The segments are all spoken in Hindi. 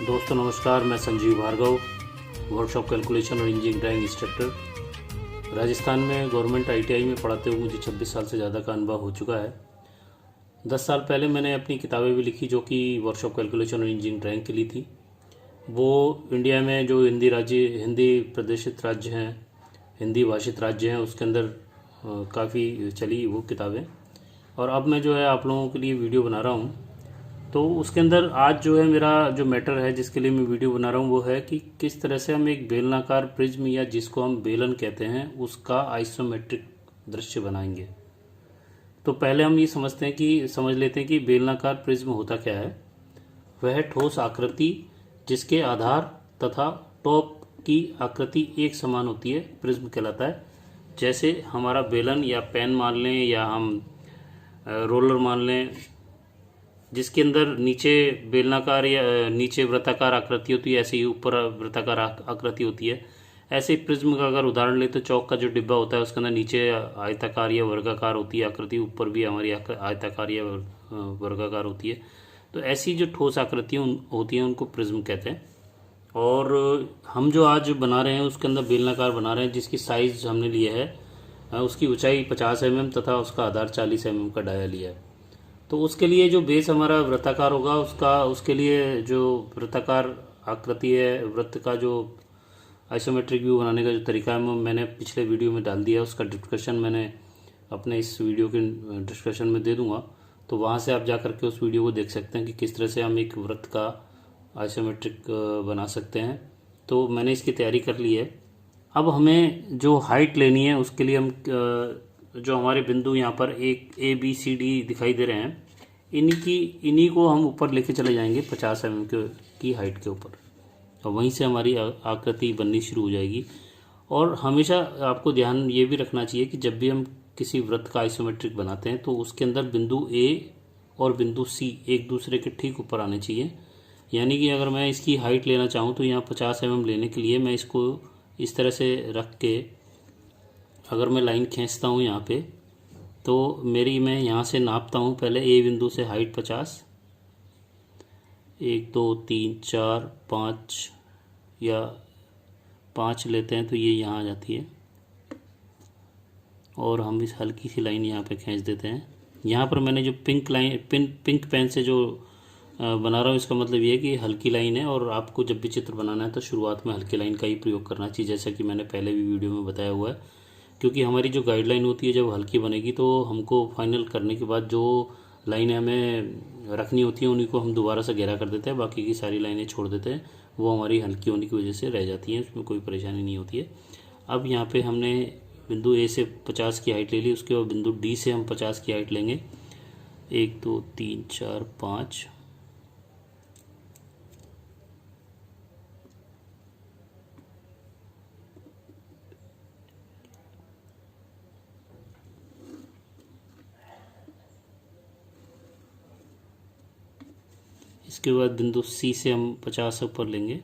दोस्तों नमस्कार, मैं संजीव भार्गव, वर्कशॉप कैलकुलेशन और इंजीनियरिंग ड्राइंग इंस्ट्रक्टर। राजस्थान में गवर्नमेंट आईटीआई में पढ़ाते हुए मुझे 26 साल से ज़्यादा का अनुभव हो चुका है। 10 साल पहले मैंने अपनी किताबें भी लिखी जो कि वर्कशॉप कैलकुलेशन और इंजीनियरिंग ड्राइंग के लिए थी। वो इंडिया में जो हिंदी प्रदेशित राज्य हैं, हिंदी भाषित राज्य हैं, उसके अंदर काफ़ी चली वो किताबें। और अब मैं जो है आप लोगों के लिए वीडियो बना रहा हूँ। तो उसके अंदर आज जो है मेरा जो मैटर है जिसके लिए मैं वीडियो बना रहा हूँ वो है कि किस तरह से हम एक बेलनाकार प्रिज्म या जिसको हम बेलन कहते हैं उसका आइसोमेट्रिक दृश्य बनाएंगे। तो पहले हम ये समझ लेते हैं कि बेलनाकार प्रिज्म होता क्या है। वह ठोस आकृति जिसके आधार तथा टॉप की आकृति एक समान होती है प्रिज्म कहलाता है। जैसे हमारा बेलन या पेन मान लें या हम रोलर मान लें, जिसके अंदर नीचे बेलनाकार या नीचे वृत्ताकार आकृति होती है, ऐसे ही ऊपर वृत्ताकार आकृति होती है। ऐसे प्रिज्म का अगर उदाहरण ले तो चौक का जो डिब्बा होता है उसके अंदर नीचे आयताकार या वर्गाकार होती है आकृति, ऊपर भी हमारी आयताकार या वर्गाकार होती है। तो ऐसी जो ठोस आकृतियाँ होती हैं उनको प्रिज्म कहते हैं। और हम जो आज बना रहे हैं उसके अंदर बेलनाकार बना रहे हैं जिसकी साइज़ हमने लिया है, उसकी ऊंचाई 50 mm तथा उसका आधार 40 mm का डाया लिया है। तो उसके लिए जो बेस हमारा वृत्ताकार होगा उसके लिए जो वृत्ताकार आकृति है, वृत्त का जो आइसोमेट्रिक व्यू बनाने का जो तरीका है मैंने पिछले वीडियो में डाल दिया। उसका डिस्कशन मैंने अपने इस वीडियो के डिस्कशन में दे दूंगा, तो वहाँ से आप जा करके उस वीडियो को देख सकते हैं कि किस तरह से हम एक वृत्त का आइसोमेट्रिक बना सकते हैं। तो मैंने इसकी तैयारी कर ली है। अब हमें जो हाइट लेनी है उसके लिए हम जो हमारे बिंदु यहाँ पर एक ABCD दिखाई दे रहे हैं, इन्हीं को हम ऊपर लेके चले जाएंगे 50 mm की हाइट के ऊपर, और वहीं से हमारी आकृति बननी शुरू हो जाएगी। और हमेशा आपको ध्यान ये भी रखना चाहिए कि जब भी हम किसी वृत्त का आइसोमेट्रिक बनाते हैं तो उसके अंदर बिंदु A और बिंदु C एक दूसरे के ठीक ऊपर आने चाहिए। यानी कि अगर मैं इसकी हाइट लेना चाहूँ तो यहाँ 50 mm लेने के लिए मैं इसको इस तरह से रख के अगर मैं लाइन खींचता हूँ यहाँ पे, तो मैं यहाँ से नापता हूँ। पहले A बिंदु से हाइट 50, 1 2 3 4 5 या 5 लेते हैं तो ये यहाँ आ जाती है। और हम इस हल्की सी लाइन यहाँ पे खींच देते हैं। यहाँ पर मैंने जो पिंक पेन से जो बना रहा हूँ, इसका मतलब ये है कि हल्की लाइन है। और आपको जब भी चित्र बनाना है तो शुरुआत में हल्की लाइन का ही प्रयोग करना चाहिए, जैसा कि मैंने पहले भी वीडियो में बताया हुआ है। क्योंकि हमारी जो गाइडलाइन होती है जब हल्की बनेगी तो हमको फाइनल करने के बाद जो लाइनें हमें रखनी होती हैं उन्हीं को हम दोबारा से गहरा कर देते हैं, बाकी की सारी लाइनें छोड़ देते हैं। वो हमारी हल्की होने की वजह से रह जाती हैं, उसमें कोई परेशानी नहीं होती है। अब यहाँ पे हमने बिंदु A से 50 की हाइट ले ली, उसके बाद बिंदु D से हम 50 की हाइट लेंगे। 1 2 3 4 5, इसके बाद बिंदु C से हम 50 ऊपर लेंगे।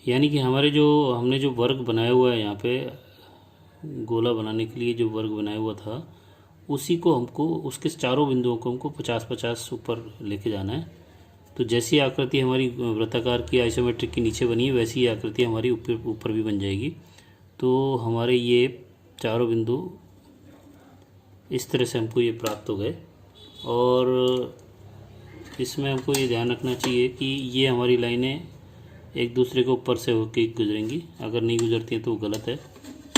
यानी कि हमने जो वर्ग बनाया हुआ है यहाँ पे, गोला बनाने के लिए जो वर्ग बनाया हुआ था, उसी को हमको उसके चारों बिंदुओं को हमको 50-50 ऊपर लेके जाना है। तो जैसी आकृति हमारी वृत्ताकार की आइसोमेट्रिक की नीचे बनी है वैसी ही आकृति हमारी ऊपर भी बन जाएगी। तो हमारे ये चारों बिंदु इस तरह से हमको ये प्राप्त हो गए। और इसमें हमको ये ध्यान रखना चाहिए कि ये हमारी लाइनें एक दूसरे के ऊपर से होके गुजरेंगी, अगर नहीं गुजरती हैं तो गलत है।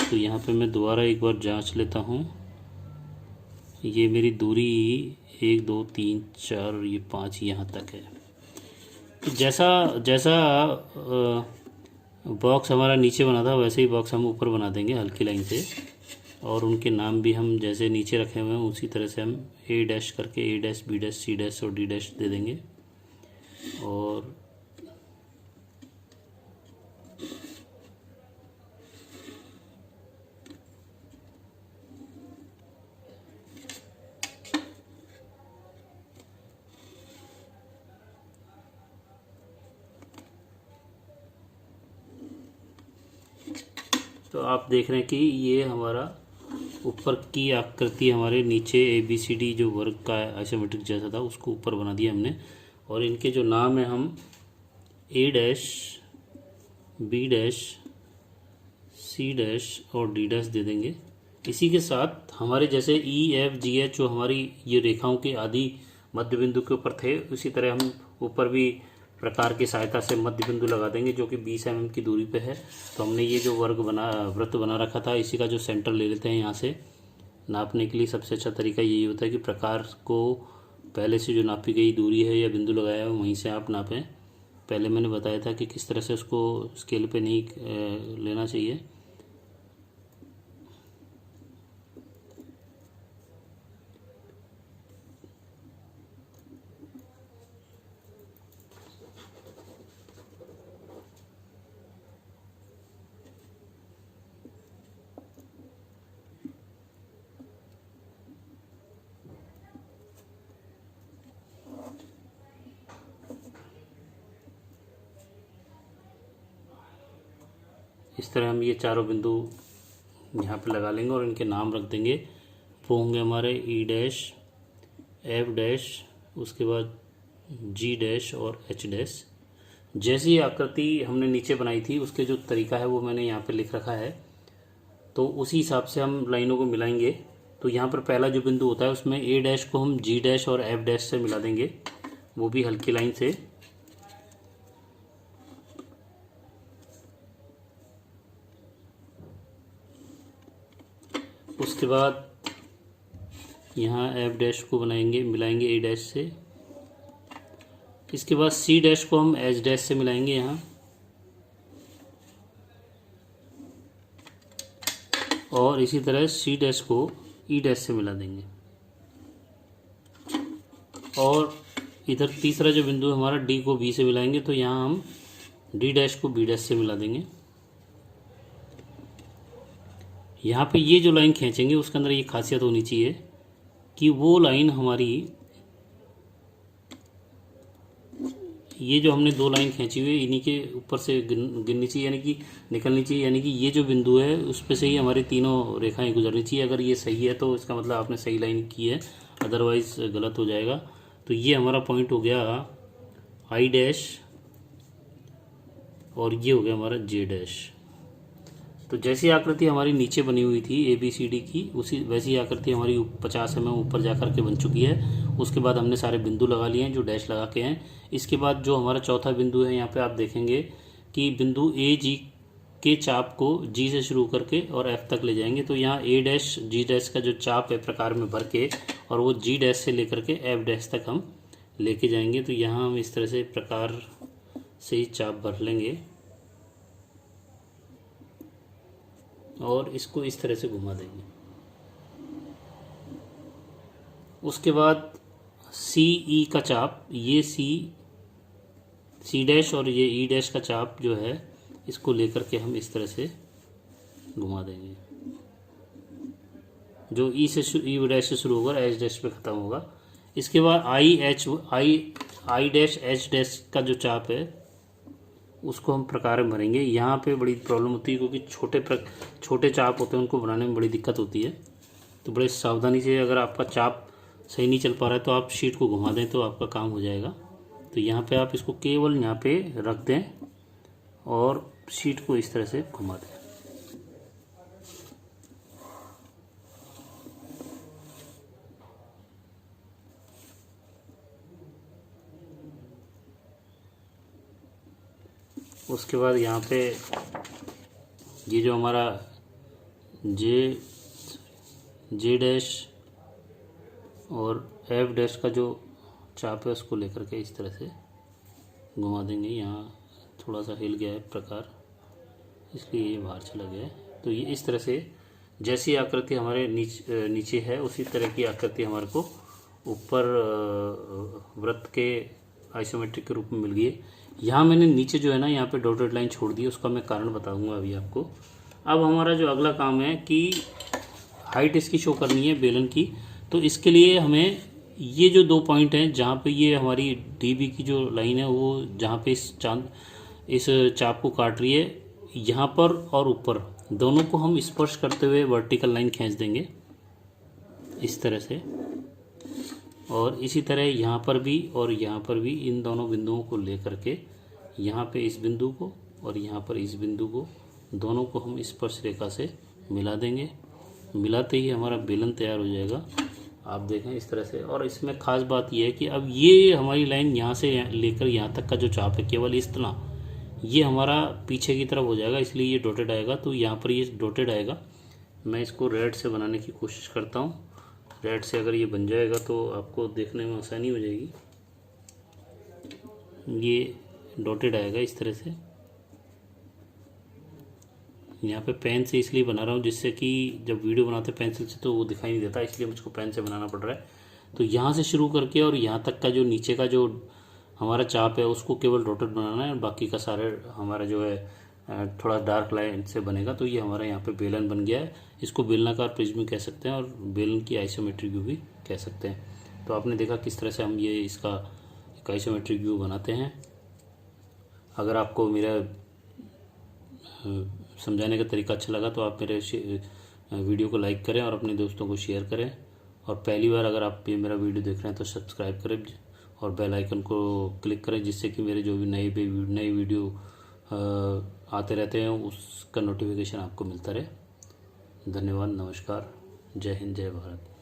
तो यहाँ पे मैं दोबारा एक बार जांच लेता हूँ। ये मेरी दूरी 1 2 3 4 और ये 5 यहाँ तक है। तो जैसा जैसा बॉक्स हमारा नीचे बना था वैसे ही बॉक्स हम ऊपर बना देंगे हल्की लाइन से। और उनके नाम भी हम जैसे नीचे रखे हुए हैं उसी तरह से हम A' करके A', B', C' और D' दे देंगे। और तो आप देख रहे हैं कि ये हमारा ऊपर की आकृति हमारे नीचे ABCD जो वर्ग का आइसोमेट्रिक जैसा था उसको ऊपर बना दिया हमने, और इनके जो नाम है हम A dash, B dash, C dash और D डैश दे देंगे। इसी के साथ हमारे जैसे EFGH जो हमारी ये रेखाओं के आदि मध्य बिंदु के ऊपर थे, उसी तरह हम ऊपर भी प्रकार की सहायता से मध्य बिंदु लगा देंगे जो कि 20 mm की दूरी पे है। तो हमने ये जो वृत्त बना रखा था, इसी का जो सेंटर ले लेते हैं यहाँ से। नापने के लिए सबसे अच्छा तरीका यही होता है कि प्रकार को पहले से जो नापी गई दूरी है या बिंदु लगाया है वहीं से आप नापें। पहले मैंने बताया था कि किस तरह से उसको स्केल पे नहीं लेना चाहिए। इस तरह हम ये चारों बिंदु यहाँ पे लगा लेंगे और इनके नाम रख देंगे। वो होंगे हमारे E डैश, F डैश, उसके बाद G डैश और H डैश। जैसी आकृति हमने नीचे बनाई थी उसके जो तरीका है वो मैंने यहाँ पे लिख रखा है, तो उसी हिसाब से हम लाइनों को मिलाएंगे। तो यहाँ पर पहला जो बिंदु होता है उसमें A डैश को हम G डैश और F डैश से मिला देंगे, वो भी हल्की लाइन से। उसके बाद यहाँ F डैश को बनाएंगे, मिलाएंगे A डैश से। इसके बाद C डैश को हम H डैश से मिलाएंगे यहाँ, और इसी तरह C डैश को E डैश से मिला देंगे। और इधर तीसरा जो बिंदु है हमारा D को B से मिलाएंगे, तो यहाँ हम D डैश को B डैश से मिला देंगे। यहाँ पे ये जो लाइन खींचेंगे उसके अंदर ये खासियत होनी चाहिए कि वो लाइन हमारी, ये जो हमने दो लाइन खींची हुई है इन्हीं के ऊपर से गिननी चाहिए, यानी कि निकलनी चाहिए। यानी कि ये जो बिंदु है उस पे से ही हमारी तीनों रेखाएं गुजरनी चाहिए। अगर ये सही है तो इसका मतलब आपने सही लाइन की है, अदरवाइज गलत हो जाएगा। तो ये हमारा पॉइंट हो गया I डैश और ये हो गया हमारा J डैश। तो जैसी आकृति हमारी नीचे बनी हुई थी ABCD की, उसी वैसी आकृति हमारी 50 mm ऊपर जा कर के बन चुकी है। उसके बाद हमने सारे बिंदु लगा लिए हैं जो डैश लगा के हैं। इसके बाद जो हमारा चौथा बिंदु है, यहाँ पे आप देखेंगे कि बिंदु AG के चाप को G से शुरू करके और F तक ले जाएंगे। तो यहाँ A डैश G डैश का जो चाप है प्रकार में भर के, और वो G डैश से लेकर के F डैश तक हम लेके जाएंगे। तो यहाँ हम इस तरह से प्रकार से ही चाप भर लेंगे और इसको इस तरह से घुमा देंगे। उसके बाद CE का चाप, ये C डैश और ये E डैश का चाप जो है इसको लेकर के हम इस तरह से घुमा देंगे। जो E डैश से शुरू होगा H डैश पे ख़त्म होगा। इसके बाद I डैश H डैश का जो चाप है उसको हम प्रकार में भरेंगे। यहाँ पे बड़ी प्रॉब्लम होती है क्योंकि छोटे चाप होते हैं, उनको बनाने में बड़ी दिक्कत होती है। तो बड़े सावधानी से, अगर आपका चाप सही नहीं चल पा रहा है तो आप शीट को घुमा दें तो आपका काम हो जाएगा। तो यहाँ पे आप इसको केवल यहाँ पे रख दें और शीट को इस तरह से घुमा दें। उसके बाद यहाँ पे ये जो हमारा जे डैश और F डैश का जो चाप है उसको लेकर के इस तरह से घुमा देंगे। यहाँ थोड़ा सा हिल गया है प्रकार, इसलिए ये बाहर चला गया है। तो ये इस तरह से जैसी आकृति हमारे नीचे है उसी तरह की आकृति हमारे को ऊपर वृत्त के आइसोमेट्रिक के रूप में मिल गई है। यहाँ मैंने नीचे जो है ना यहाँ पे डॉटेड लाइन छोड़ दी, उसका मैं कारण बताऊंगा अभी आपको। अब हमारा जो अगला काम है कि हाइट इसकी शो करनी है बेलन की। तो इसके लिए हमें ये जो दो पॉइंट हैं जहाँ पे ये हमारी DB की जो लाइन है वो जहाँ पे इस चाप को काट रही है, यहाँ पर और ऊपर दोनों को हम स्पर्श करते हुए वर्टिकल लाइन खींच देंगे। इस तरह से, और इसी तरह यहाँ पर भी और यहाँ पर भी इन दोनों बिंदुओं को लेकर के यहाँ पे इस बिंदु को और यहाँ पर इस बिंदु को, दोनों को हम स्पर्श रेखा से मिला देंगे। मिलाते ही हमारा बेलन तैयार हो जाएगा। आप देखें इस तरह से। और इसमें खास बात यह है कि अब ये हमारी लाइन यहाँ से लेकर यहाँ तक का जो चाप है, केवल इस तरह ये हमारा पीछे की तरफ हो जाएगा, इसलिए ये डॉटेड आएगा। तो यहाँ पर ये डॉटेड आएगा। मैं इसको रेड से बनाने की कोशिश करता हूँ। रेड से अगर ये बन जाएगा तो आपको देखने में आसानी हो जाएगी। ये डॉटेड आएगा इस तरह से। यहाँ पे पेन से इसलिए बना रहा हूँ जिससे कि जब वीडियो बनाते पेंसिल से तो वो दिखाई नहीं देता, इसलिए मुझको पेन से बनाना पड़ रहा है। तो यहाँ से शुरू करके और यहाँ तक का जो नीचे का जो हमारा चाप है उसको केवल डॉटेड बनाना है, बाकी का सारे हमारा जो है थोड़ा डार्क लाइन से बनेगा। तो ये हमारा यहाँ पे बेलन बन गया है। इसको बेलनाकार प्रिज्म कह सकते हैं और बेलन की आइसोमेट्रिक व्यू भी कह सकते हैं। तो आपने देखा किस तरह से हम ये इसका एक आइसोमेट्रिक व्यू बनाते हैं। अगर आपको मेरा समझाने का तरीका अच्छा लगा तो आप मेरे वीडियो को लाइक करें और अपने दोस्तों को शेयर करें। और पहली बार अगर आप ये मेरा वीडियो देख रहे हैं तो सब्सक्राइब करें और बेल आइकन को क्लिक करें, जिससे कि मेरे जो भी नए वीडियो आते रहते हैं उसका नोटिफिकेशन आपको मिलता रहे। धन्यवाद, नमस्कार, जय हिंद, जय भारत।